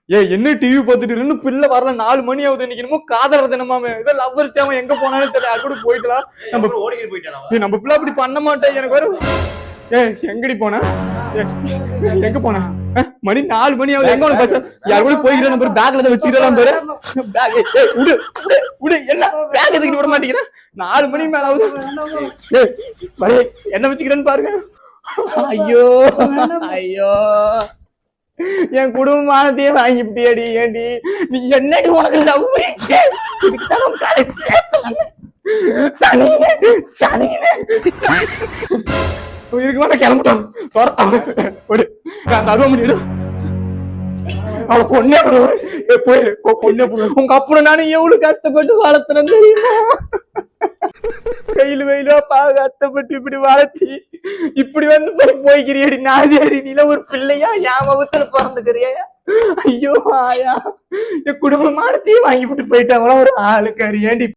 என்ன டிவி பார்த்துட்டு இருந்து பிள்ளை வரல 4 மணி ஆகுது இன்னைக்கு என்னமோ காதலர் தினமாமே ஏதோ லவ்வர்ஸ் டைம் எங்க போனாலும் தெரியல அது கூட போயிட்டலாம் நம்ம பிள்ளை அப்படி பண்ண மாட்டேன் எனக்கு வரும் எங்கடி போனா எங்க போனா மணி 4 மணி ஆகுது எங்க பஸ் யார் கூட போய்கிற நம்பர் பேக்ல தான் வச்சுக்கலாம் பாரு பேக் விடு விடு என்ன பேக் எதுக்கு விட மாட்டேங்கிறேன் 4 மணி மேல ஆகுது என்ன வச்சுக்கிறேன்னு பாருங்க ஐயோ ஐயோ என் குடும்பமானதையே வாங்கிவிட்டியடி ஏண்டி நீ என்னடி உனக்கு லவ் இதுக்கு மேல கிளம்பிட்டோம் அவளை பொண்ணே பொண்ணே உங்க அப்புறம் நானும் எவ்வளவு கஷ்டப்பட்டு வளர்த்துறேன் தெரியுமா கையில் வெயிலா கஷ்டப்பட்டு இப்படி வளர்த்தி இப்படி வந்து போய்க்கிறியடி நாதியாடி நீல ஒரு பிள்ளையா என் முகத்துல பிறந்துக்கிறியா ஐயோ ஆயா என் குடும்பமானத்தையும் வாங்கிவிட்டு போயிட்டாங்களா ஒரு ஆளுக்காரி ஏண்டி